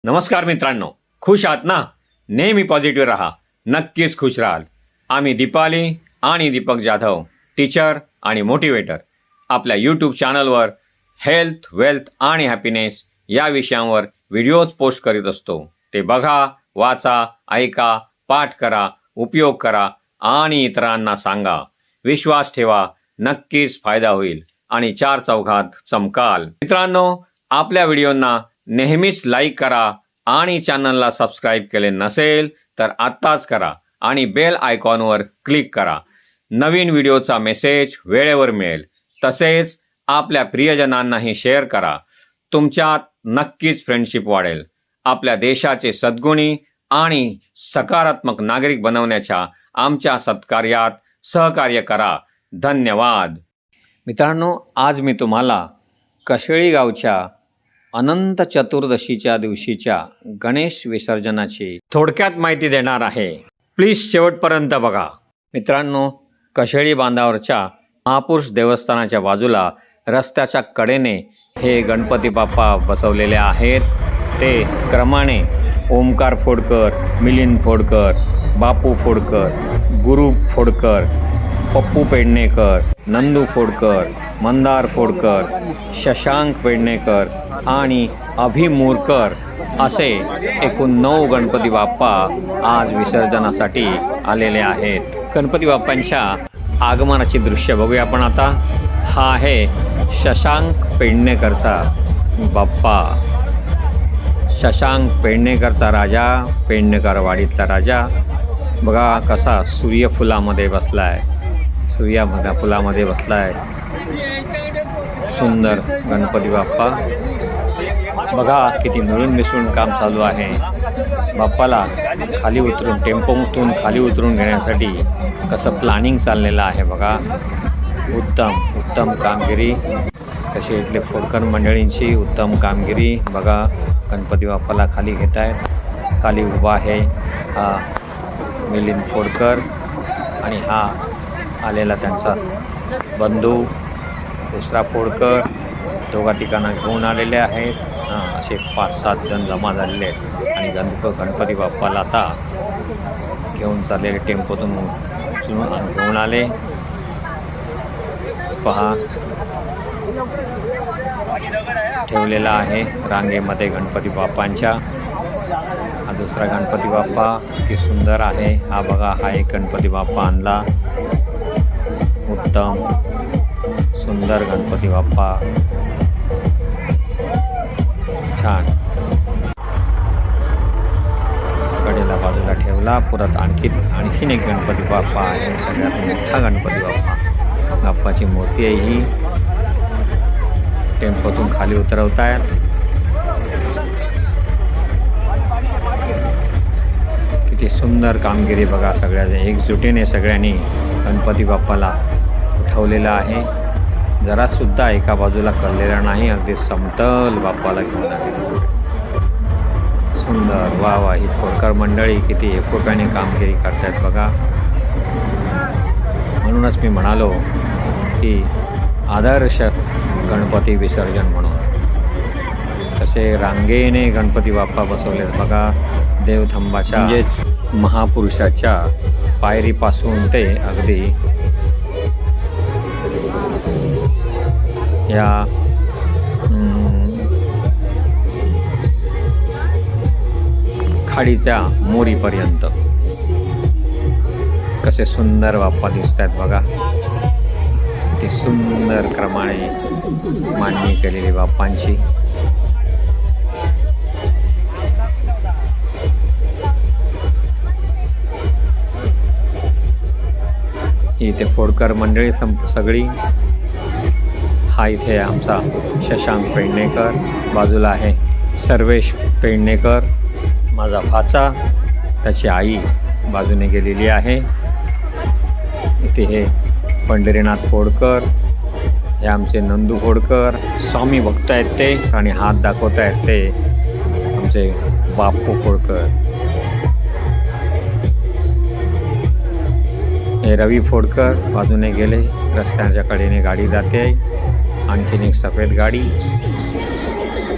नमस्कार मित्रांनो, खुश आहात ना? नेहमी पॉझिटिव्ह राहा, नक्कीच खुश राहाल. आम्ही दीपाली आणि दीपक जाधव, टीचर आणि मोटिवेटर, आपल्या यूट्यूब चॅनलवर हेल्थ, वेल्थ आणि हॅपीनेस या विषयांवर व्हिडिओज पोस्ट करीत असतो. ते बघा, वाचा, ऐका, पाठ करा, उपयोग करा आणि इतरांना सांगा. विश्वास ठेवा, नक्कीच फायदा होईल आणि चार चौघात चमकाल. मित्रांनो, आपल्या व्हिडिओंना नेहमीच लाईक करा आणि चॅनलला सबस्क्राईब केले नसेल तर आत्ताच करा आणि बेल आयकॉनवर क्लिक करा. नवीन व्हिडिओचा मेसेज वेळेवर मिळेल. तसेच आपल्या प्रियजनांनाही शेअर करा. तुमच्यात नक्कीच फ्रेंडशिप वाढेल. आपल्या देशाचे सद्गुणी आणि सकारात्मक नागरिक बनवण्याच्या आमच्या सत्कार्यात सहकार्य करा. धन्यवाद. मित्रांनो, आज मी तुम्हाला कशेळी गावच्या अनंत चतुर्दशीच्या दिवशीच्या गणेश विसर्जनाची थोडक्यात माहिती देणार आहे. प्लीज शेवटपर्यंत बघा. मित्रांनो, कशेळी बांधावरच्या महापुरुष देवस्थानाच्या बाजूला रस्त्याच्या कडेने हे गणपती बाप्पा बसवलेले आहेत. ते क्रमाने ओमकार फोडकर, मिलिंद फोडकर, बापू फोडकर, गुरु फोडकर, पप्पू पेडणेकर, नंदू फोडकर, मंदार फोडकर, शशांक पेडणेकर आणि अभिमूरकर असे एकूण 9 गणपती बाप्पा आज विसर्जनासाठी आलेले आहेत. गणपती बाप्पांच्या आगमनाची दृश्य बघूया आपण आता. हा आहे शशांक पेडणेकरचा बाप्पा. शशांक पेडणेकरचा राजा, पेडणेकरवाडीतला राजा. बघा कसा सूर्यफुलामध्ये बसलाय, फुलामध्ये बसलाय. सुंदर गणपती बाप्पा. बघा किती मिळून मिसळून काम चालू आहे. बाप्पाला खाली उतरून, टेम्पोतून खाली उतरून घेण्यासाठी कसं प्लॅनिंग चाललेलं आहे बघा. उत्तम कामगिरी. कशी इथले फोडकर मंडळींची उत्तम कामगिरी. बघा गणपती बाप्पाला खाली घेत आहेत. खाली उभा आहे हा मिलिंद फोडकर आणि हा आलेला त्यांचा बंधू दुसरा फोडकर. दोघा ठिकाणं घेऊन आलेले आहेत. असे 5-7 जण जमा झालेले आहेत आणि गणपती बाप्पाला आता घेऊन चाललेले टेम्पोतून घेऊन आले. पहा ठेवलेला आहे रांगेमध्ये गणपती बाप्पांच्या. हा दुसरा गणपती बाप्पा किती सुंदर आहे. हा बघा, हा एक गणपती बाप्पा आणला. उत्तम सुंदर गणपती बाप्पा, छान. कडेला बाजूला ठेवला. परत आणखीन एक गणपती बाप्पा आहे. सगळ्यात मोठा गणपती बाप्पा. बाप्पाची मूर्ती आहे ही. टेम्पोतून खाली उतरवतायत. किती सुंदर कामगिरी बघा. सगळ्या एकजुटीने सगळ्यांनी गणपती बाप्पाला उठवलेलं आहे. जरासुद्धा एका बाजूला कळलेला नाही. अगदी समतल बाप्पाला घेऊन आले. सुंदर. वा ही फोडकर मंडळी किती एकोप्याने कामगिरी करतायत बघा. म्हणूनच मी म्हणालो की आदर्श गणपती विसर्जन म्हणून. तसे रांगेने गणपती बाप्पा बसवलेत बघा. देवथंबाच्या म्हणजेच महापुरुषाच्या पायरीपासून ते अगदी या खाडीच्या मोरीपर्यंत कसे सुंदर बाप्पा दिसत आहेत बघा. किती सुंदर क्रमाने मांडणी केलेली बाप्पांची. इथे फोडकर मंडळी सगळी. हा इथे आमचा शशांक पेडणेकर. बाजूला आहे सर्वेश पेडणेकर, माझा भाचा. त्याची आई बाजूने गेलेली आहे. इथे हे पंढरीनाथ फोडकर. हे आमचे नंदू फोडकर. स्वामी भक्त आहेत ते आणि हात दाखवत आहेत ते आमचे बापू फोडकर. हे रवी फोडकर बाजूने गेले. रस्त्याच्या कडेने गाडी जाते. आणखीन एक सफेद गाडी.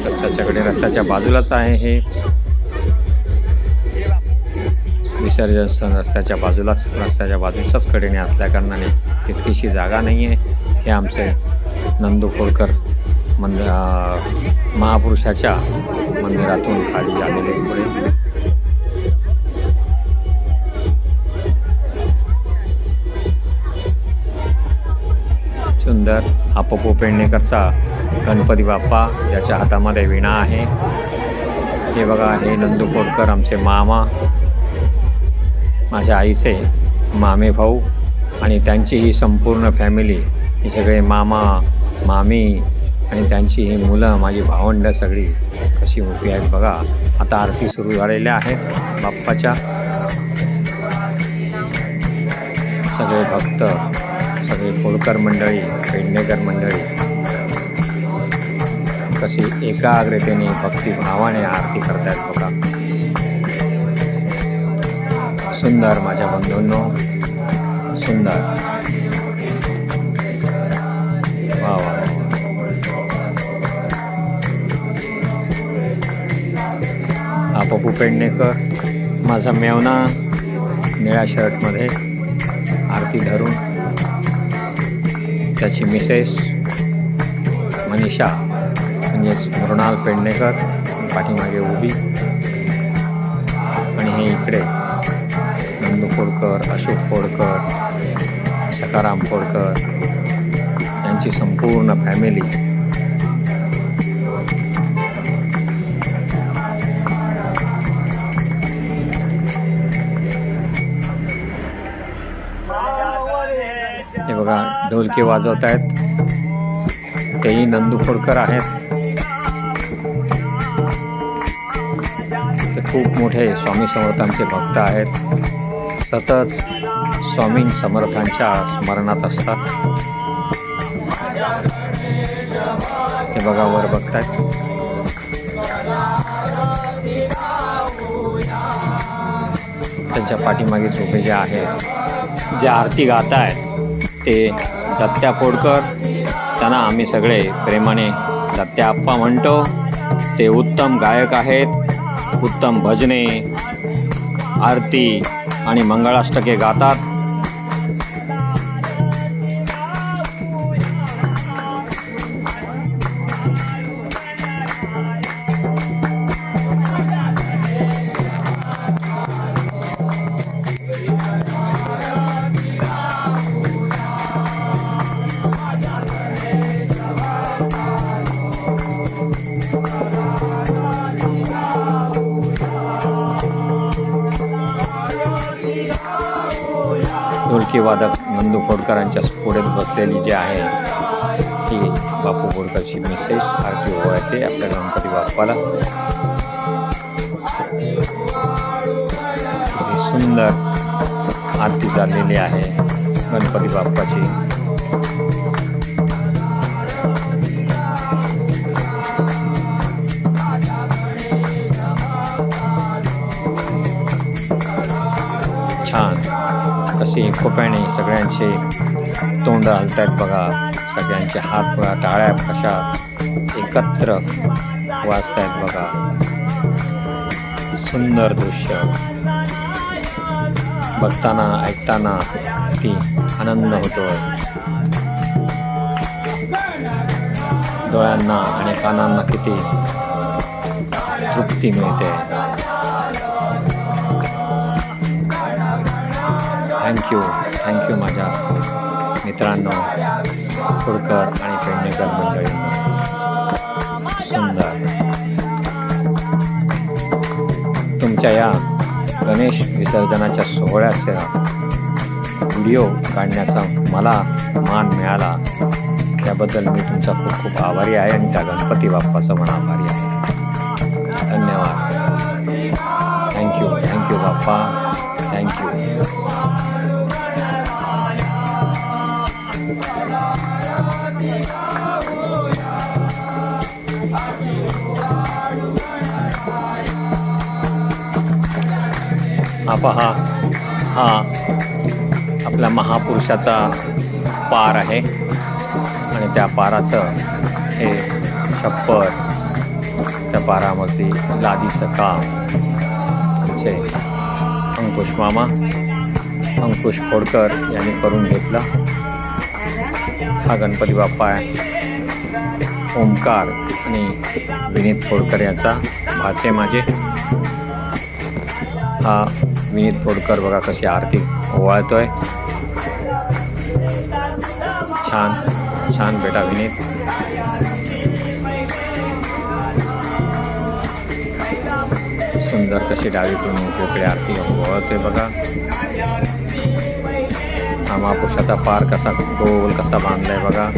रस्त्याच्या बाजूलाच आहे हे विसर्जन स्थळ. रस्त्याच्या बाजूच्याच कडेने असल्याकारणाने तितकीशी जागा नाही आहे. हे आमचे नंदू खोडकर महापुरुषाच्या मंदिरातून खाली आलेले पुढे. सुंदर हा पप्पू पेडणेकरचा गणपती बाप्पा, ज्याच्या हातामध्ये वीणा आहे. हे बघा, हे नंदू खोडकर आमचे मामा, माझ्या आईचे मामे भाऊ आणि त्यांची ही संपूर्ण फॅमिली, हे सगळे मामा मामी आणि त्यांची ही मुलं, माझी भावंडं सगळी कशी उभी आहेत बघा. आता आरती सुरू झालेल्या आहेत बाप्पाच्या. सगळे भक्त, सगळे खोडकर मंडळी, पेडणेकर मंडळी कशी एकाग्रतेने भक्तिभावाने आरती करतायत बघा. सुंदर माझ्या बंधूंनो, सुंदर. वा वा. हा पप्पू पेडणेकर, माझा मेवना, निळ्या शर्टमध्ये आरती धरून. त्याची मिसेस मनीषा म्हणजेच मृणाल पेडणेकर पाठीमागे उभी. आणि हे इकडे नंदू खोडकर, अशोक खोडकर, सखाराम खोडकर यांची संपूर्ण फॅमिली. हे बघा, ढोलकी वाजवत आहेत, तेही नंदू खोडकर आहेत. ते खूप मोठे स्वामी समर्थांचे भक्त आहेत, सतत स्वामी समर्थांच्या स्मरणात असतात. हे बघा, वर बघतायत. त्यांच्या पाठीमागे झोपे जे आहेत, जे आरती गात आहेत, ते दत्त्या खोडकर. त्यांना आम्ही सगळे प्रेमाने दत्त्या आप्पा म्हणतो. ते उत्तम गायक आहेत, उत्तम भजने, आरती आणि मंगळाष्टके गातात. ढोलकी वादक नंदू खोडकरांच्या पुढे बसलेली जी आहे ती बापू खोडकरची मिसेस आरती ओवाळते आपल्या गणपती बाप्पाला. सुंदर आरती चाललेली आहे गणपती बाप्पाची. छान कशी एकोप्याने सगळ्यांचे तोंड हलतायत बघा. सगळ्यांचे हात बघा, टाळ्या कशा एकत्र वाजतायत बघा. सुंदर दृश्य बघताना ऐकताना किती आनंद होतोय. डोळ्यांना आणि कानांना किती तृप्ती मिळते. थँक्यू माझ्या मित्रांनो, खोडकर आणि पेडणेकर मंडळींनो. सुंदर तुमच्या या गणेश विसर्जनाच्या सोहळ्याचा व्हिडिओ काढण्याचा मला मान मिळाला, त्याबद्दल मी तुमचा खूप खूप आभारी आहे आणि त्या गणपती बाप्पाचा पण आभारी आहे. धन्यवाद. थँक्यू बाप्पा, थँक्यू. हा पहा, हा आपल्या महापुरुषाचा पार आहे आणि त्या पाराचं हे छप्पर त्या पारावरती लादी सखा आमचे अंकुश मामा अंकुश फोडकर यांनी करून घेतला. हा गणपती बाप्पा ओमकार आणि विनीत फोडकर याचा भाचे माझे. हा विनीत फोडकर बघा कशी आरती ओवाळतोय. छान छान बेटा विनीत. सुंदर कशी डावीकडून उजवीकडे आरती ओवाळतोय बघा. हा महापुरुषाचा पार कसा गोल कसा बांधलाय बघा.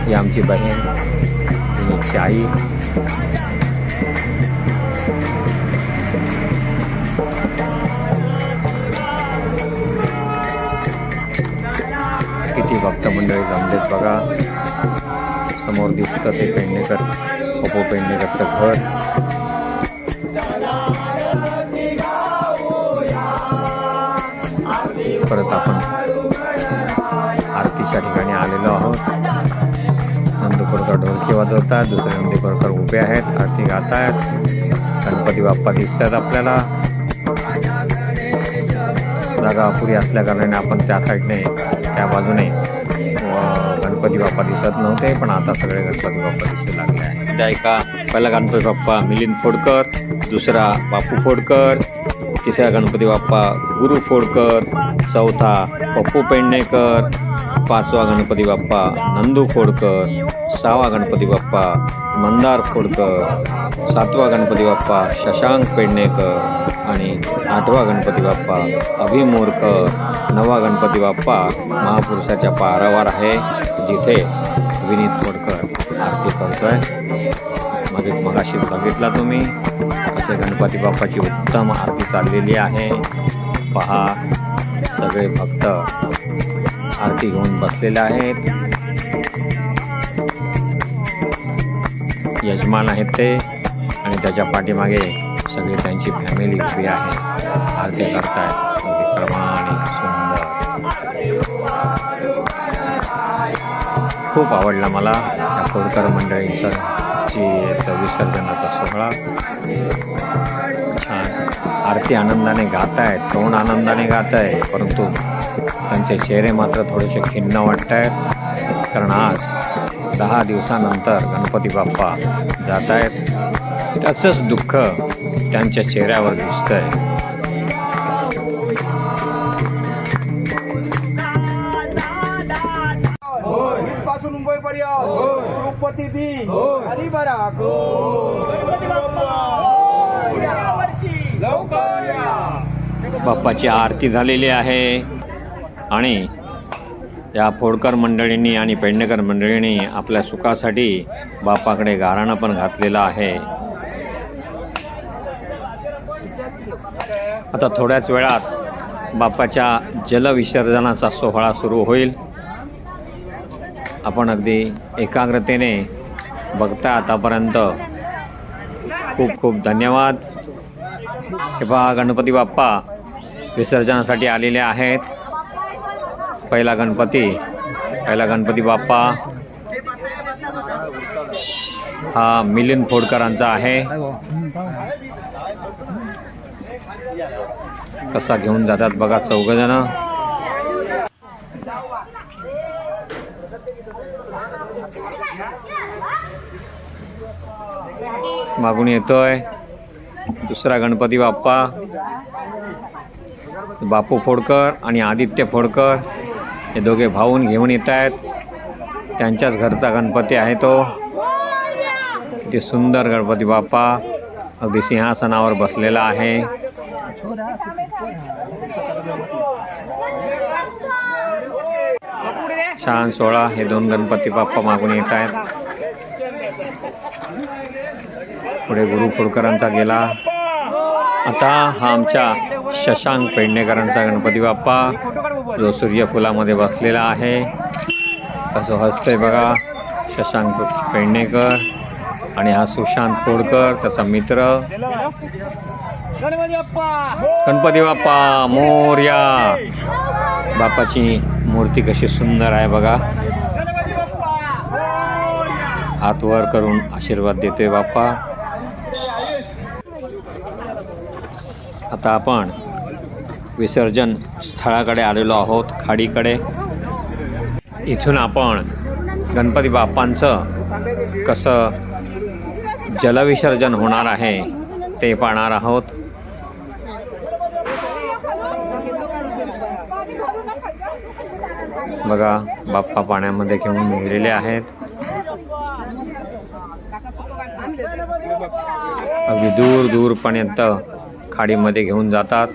ही आमची बहीण विनीतची आई. किती भक्त मंडळी जमलेत बघा. समोर दिसतं ते पेडणेकर पप्पू पेडणेकरचं घर. परत आपण आरतीच्या ठिकाणी आलेलो आहोत. नंदुरकर ढोलकी वाजवतात, दुसरे नंदुरकर उभे आहेत, आरती गात आहेत. गणपती बाप्पा दिसतात आपल्याला. जागा अपुरी असल्या कारणाने आपण त्या साईडने त्या बाजूने गणपती बाप्पा दिसत नव्हते, पण आता सगळे गणपती बाप्पा दिसू लागले आहे. त्या एका पहिला गणपती बाप्पा मिलिंद फोडकर, दुसरा बापू फोडकर, तिसरा गणपती बाप्पा गुरु फोडकर, चौथा पप्पू पेडणेकर, पाचवा गणपती बाप्पा नंदू फोडकर, सहावा गणपती बाप्पा मंदार फोडकर, सातवा गणपती बाप्पा शशांक पेडणेकर आणि आठवा गणपती बाप्पा अभिमोरकर. नववा गणपती बाप्पा महापुरुषाच्या पारावर आहे, जिथे विनीत फोडकर आरती करतोय. मगाशी बघितला तुम्ही असे गणपती बाप्पाची उत्तम आरती चाललेली आहे. पहा सगळे भक्त आरती घेऊन बसलेले आहेत. यजमान आहेत ते आणि त्याच्या पाठीमागे सगळी त्यांची फॅमिली उभी आहे. आरती करतायत अगदी क्रमाने सुंदर. खूप आवडला मला या फोडकर मंडळींचा विसर्जनाचा सोहळा. छान आरती आनंदाने गात आहेत, तोंड आनंदाने गात आहे, परंतु त्यांचे चेहरे मात्र थोडेसे खिन्न वाटत आहेत. कारण आज 10 दिवसानंतर गणपती बाप्पा जात आहेत. त्याचंच दुःख त्यांच्या चेहऱ्यावर दिसतंय. पासून मुंबईपर्यंत तिरुपती दी हरी बरा बाप्पाची आरती झालेली आहे आणि या फोडकर मंडळींनी आणि पेडणेकर मंडळींनी आपल्या सुखासाठी बाप्पाकडे गाराणं पण घातलेलं आहे. आता थोड्याच वेळात बाप्पाच्या जलविसर्जनाचा सोहळा सुरू होईल. आपण अगदी एकाग्रतेने बघता आतापर्यंत. खूप खूप धन्यवाद. हे पहा गणपती बाप्पा विसर्जनासाठी आलेले आहेत. पहिला गणपती बाप्पा हा मिलिंद फोडकरांचा आहे. कसा घेऊन जातात बघा चौघजण. मागून येतोय दुसरा गणपती बाप्पा. बापू फोडकर आणि आदित्य फोडकर हे दोघे भाऊन घेऊन येत आहेत. त्यांच्याच घरचा गणपती आहे तो. किती सुंदर गणपती बाप्पा अगदी सिंहासनावर बसलेला आहे. छान सोहळा. हे दोन गणपती बाप्पा मागून येत आहेत. पुढे गुरु फोडकरांचा गेला. आता हा आमच्या शशांक पेडणेकरांचा गणपती बाप्पा जो सूर्यफुलामध्ये बसलेला आहे. कसं हसतंय बघा शशांक पेडणेकर. आणि हा सुशांत फोडकर त्याचा मित्र. गणपती बाप्पा मोरया. बाप्पाची मूर्ती कशी सुंदर आहे बघा. हात वर करून आशीर्वाद देतोय बाप्पा. आता आपण विसर्जन स्थळाकडे आलेलो आहोत, खाडीकडे. इथून आपण गणपती बाप्पांचं कसं जलविसर्जन होणार आहे ते पाहणार आहोत. बघा, बाप्पा पाण्यामध्ये घेऊन गेलेले आहेत. अगदी दूर दूरपर्यंत खाडीमध्ये घेऊन जातात.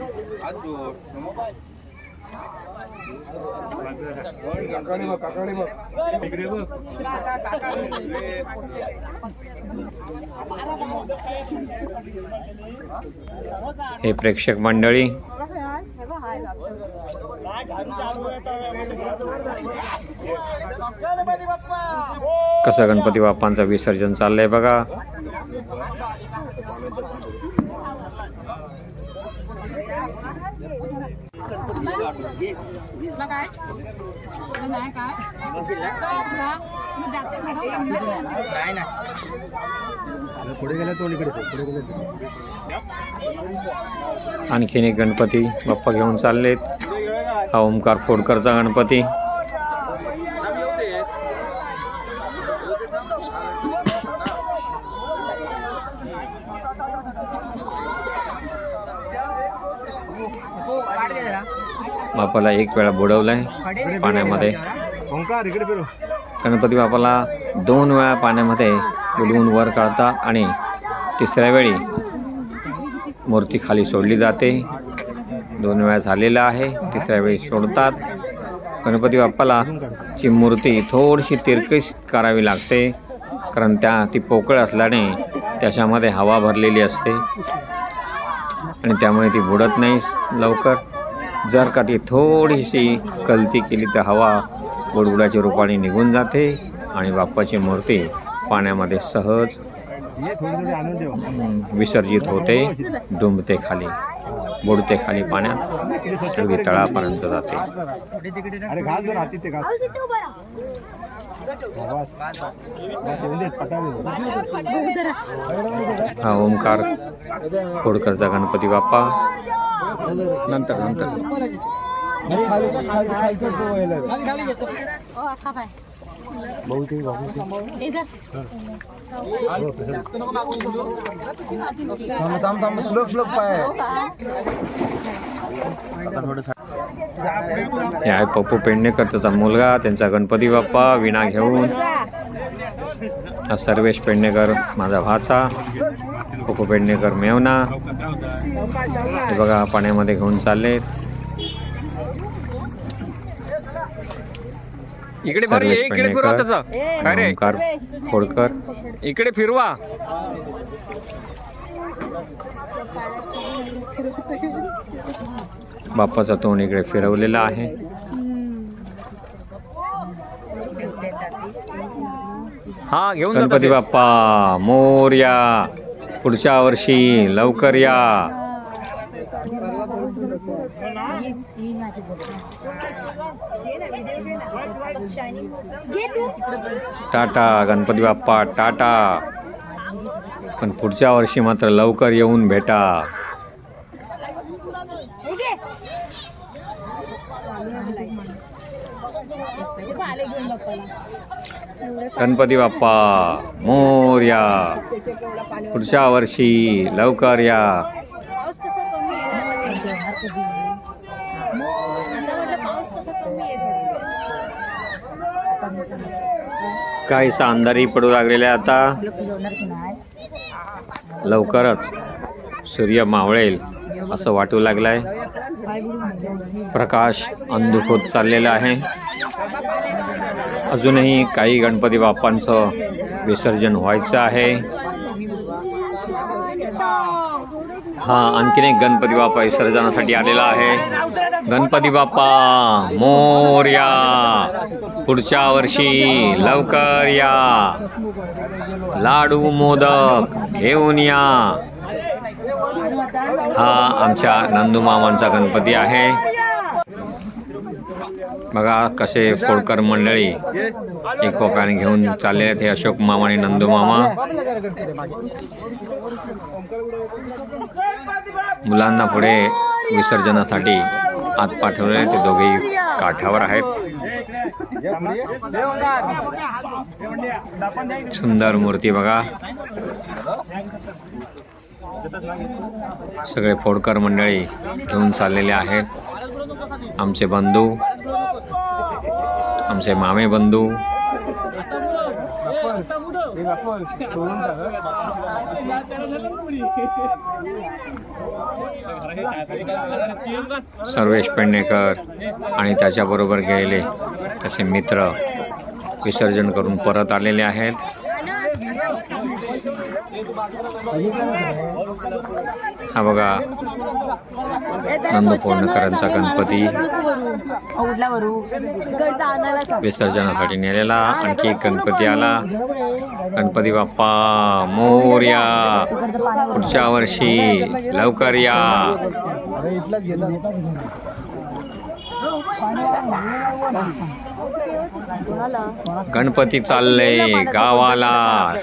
हे प्रेक्षक मंडळी. कसं गणपती बाप्पांचं विसर्जन चाललंय बघा. आणखीन एक गणपती बाप्पा घेऊन चाललेत. हा ओमकार फोडकरचा गणपती. बाप्पाला एक वेळा बुडवलंय पाण्यामध्ये. गणपती बाप्पाला 2 वेळा पाण्यामध्ये बुडवून वर काढतात आणि तिसऱ्या वेळी मूर्ती खाली सोडली जाते. 2 वेळा झालेला आहे, तिसऱ्या वेळी सोडतात. गणपती बाप्पाला ची मूर्ती थोडीशी तिरकस करावी लागते, कारण ती पोकळ असल्याने त्याच्यामध्ये हवा भरलेली असते आणि त्यामुळे ती बुडत नाही लवकर. जर का ती थोडीशी गलती केली तर हवा बुडबुडाच्या रूपाने निघून जाते आणि बाप्पाची मूर्ती पाण्यामध्ये सहज विसर्जित होते, डुंबते खाली, बुडते खाली पाण्यात, अगदी तळापर्यंत जाते. हा ओमकार फोडकरचा गणपती बाप्पा. नंतर हे आहे पप्पू पेडणेकर, त्याचा मुलगा, त्यांचा गणपती बाप्पा विणा घेऊन. हा सर्वेश पेडणेकर माझा भाचा, पप्पू पेडणेकर मेवना. हे बघा पाण्यामध्ये घेऊन चाललेत. इकडे सर्वेश इकडे फिरवा पेडणेकर, त्याचा. ओमकार फोडकर. इकडे फिरवा. बाप्पाचा तोंड इकडे फिरवलेला आहे. हा घेऊन जा गणपती तसे. बाप्पा मोरया, पुढच्या वर्षी लवकर या. टाटा गणपती बाप्पा, टाटा. पण पुढच्या वर्षी मात्र लवकर येऊन भेटा. गणपती बाप्पा मोरया, पुढच्या वर्षी लवकर या. काहीसा अंधारी पडू लागलेला आहे आता. लवकरच सूर्य मावळेल असं वाटू लागलाय. प्रकाश अंधुक होत चाललेला आहे. अजूनही काही गणपती बाप्पांचं विसर्जन व्हायचं आहे. हा आणखीन एक गणपती बाप्पा विसर्जनासाठी आलेला आहे. गणपती बाप्पा मोरया, पुढच्या वर्षी लवकर या. लाडू मोदक घेऊन या. हा आमच्या नंदू मामांचा गणपती आहे. बघा कसे फोडकर मंडळी एकोप्याने घेऊन चाललेले आहेत. हे अशोक मामा आणि नंदू मामा मुलांना पुढे विसर्जनासाठी आत पाठवले. ते दोघेही काठावर आहेत. सुंदर मूर्ती बघा. सगळे फोडकर मंडळी घेऊन चाललेले आहेत. आमचे बंधू, आमचे मामे बंधू, सर्वेश पेडणेकर आणि त्याच्याबरोबर गेलेले त्याचे मित्र विसर्जन करून परत आलेले आहेत. हा बघा नंदू पोर्णकरांचा गणपती विसर्जनासाठी नेलेला. आणखी एक गणपती आला. गणपती बाप्पा मोरया, पुढच्या वर्षी लवकर या. गणपती चालले गावाला,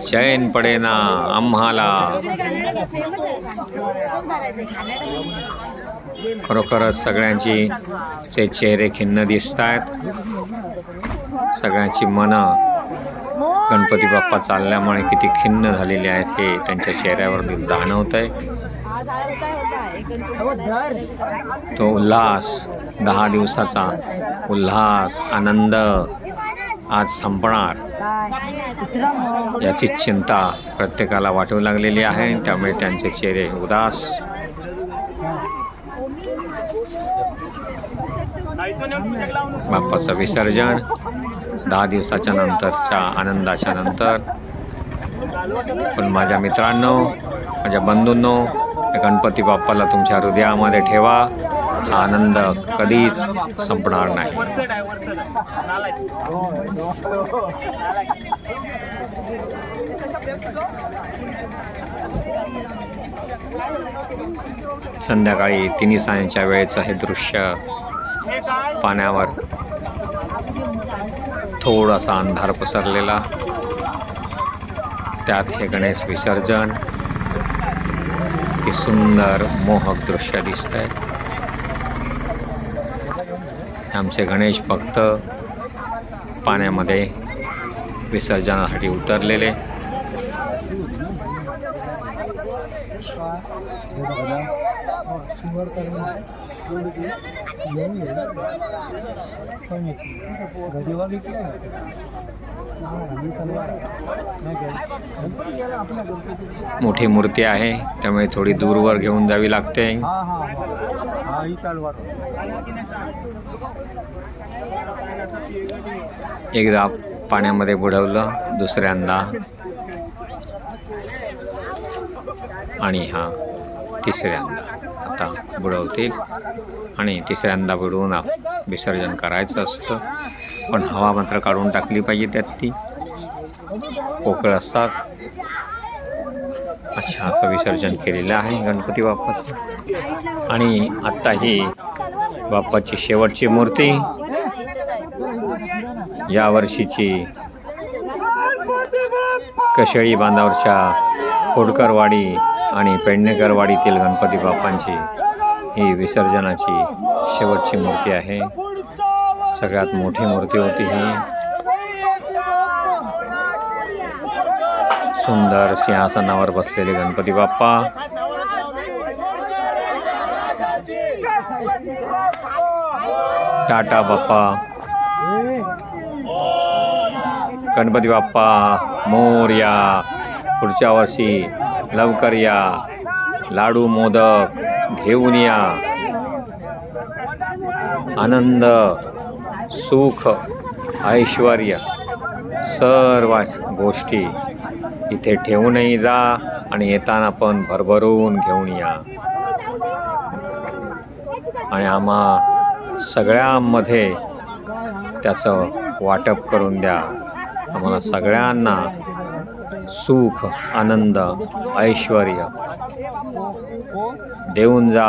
चैन पडेना आम्हाला. खरोखरच सगळ्यांची चे चेहरे खिन्न दिसत आहेत. सगळ्यांची मनं गणपती बाप्पा चालल्यामुळे किती खिन्न झालेली आहेत हे त्यांच्या चेहऱ्यावर जाणवत आहे. तो उल्हास, 10 दिवसाचा उल्हास, आनंद आज संपणार याची चिंता प्रत्येकाला वाटू लागलेली आहे. त्यामुळे त्यांचे चेहरे उदास. बाप्पाचं विसर्जन 10 दिवसाच्या नंतरच्या आनंदाच्या नंतर. पण माझ्या मित्रांनो, माझ्या बंधूंनो, गणपती बाप्पाला तुमच्या हृदयामध्ये ठेवा. हा आनंद कधीच संपणार नाही. संध्याकाळी 3 सायंच्या वेळेचं हे दृश्य पाण्यावर थोडासा अंधार पसरलेला, त्यात हे गणेश विसर्जन. ते सुंदर मोहक दृश्य दिसत आहे. आमचे गणेश भक्त पाण्यामध्ये विसर्जनासाठी उतरलेले. मोठी मूर्ती आहे त्यामुळे थोडी दूरवर घेऊन जावी लागते. एकदा पाण्यामध्ये बुडवलं, दुसऱ्यांदा आणि हा तिसऱ्यांदा आता बुडवतील आणि तिसऱ्यांदा बुडवून विसर्जन करायचं असतं. पण हवा मात्र काढून टाकली पाहिजे. त्यात ती पोकळ असतात. अच्छा, असं विसर्जन केलेलं आहे गणपती बाप्पाचं. आणि आत्ता ही बाप्पाची शेवटची मूर्ती या वर्षीची कशेळी बांधावरच्या फोडकरवाडी आणि पेडणेकरवाडीतील गणपती बाप्पांची ही विसर्जनाची शेवटची मूर्ती आहे. सगळ्यात मोठी मूर्ती होती ही. सुंदर सिंहासनावर बसलेले गणपती बाप्पा. टाटा बाप्पा. गणपती बाप्पा मोरया, पुढच्या वर्षी लवकर या. लाडू मोदक घेऊन या. आनंद, सुख, ऐश्वर्य सर्व गोष्टी इथे ठेवूनही जा आणि येताना पण भरभरून घेऊन या. आणि आम्हा सगळ्यांमध्ये त्याचं वाटप करून द्या. आम्हाला सगळ्यांना सुख, आनंद, ऐश्वर्य देऊन जा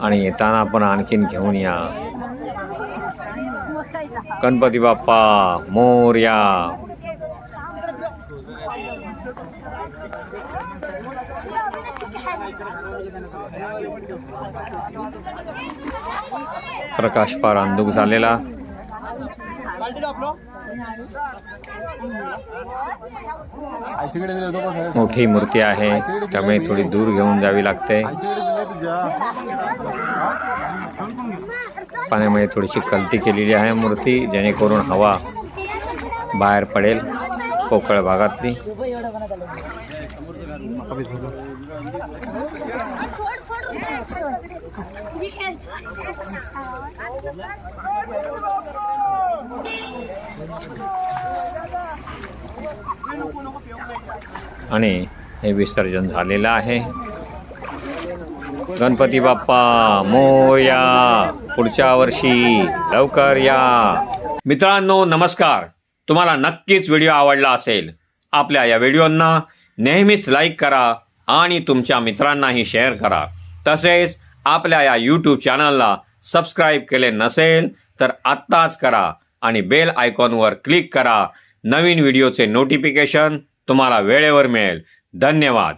आणि येताना पण आणखीन घेऊन या. गणपती बाप्पा मोरया. प्रकाश पार अंधुक झालेला. मोठी मूर्ती आहे त्यामुळे थोडी दूर घेऊन जावी लागते. पाण्यामुळे थोडीशी कलती केलेली आहे मूर्ती, जेणेकरून हवा बाहेर पडेल पोकळ भागातली. आणि हे विसर्जन झालेलं आहे. गणपती बाप्पा मोरया. पुढच्या वर्षी लवकर या. मित्रांनो नमस्कार. तुम्हाला नक्कीच व्हिडिओ आवडला असेल. आपल्या या व्हिडिओंना नेहमीच लाईक करा आणि तुमच्या मित्रांनाही शेअर करा. तसेच आपल्या या यूट्यूब चॅनलला सबस्क्राईब केले नसेल तर आत्ताच करा आणि बेल आयकॉनवर क्लिक करा. नवीन व्हिडिओचे नोटिफिकेशन तुम्हाला वेळेवर मिळेल. धन्यवाद.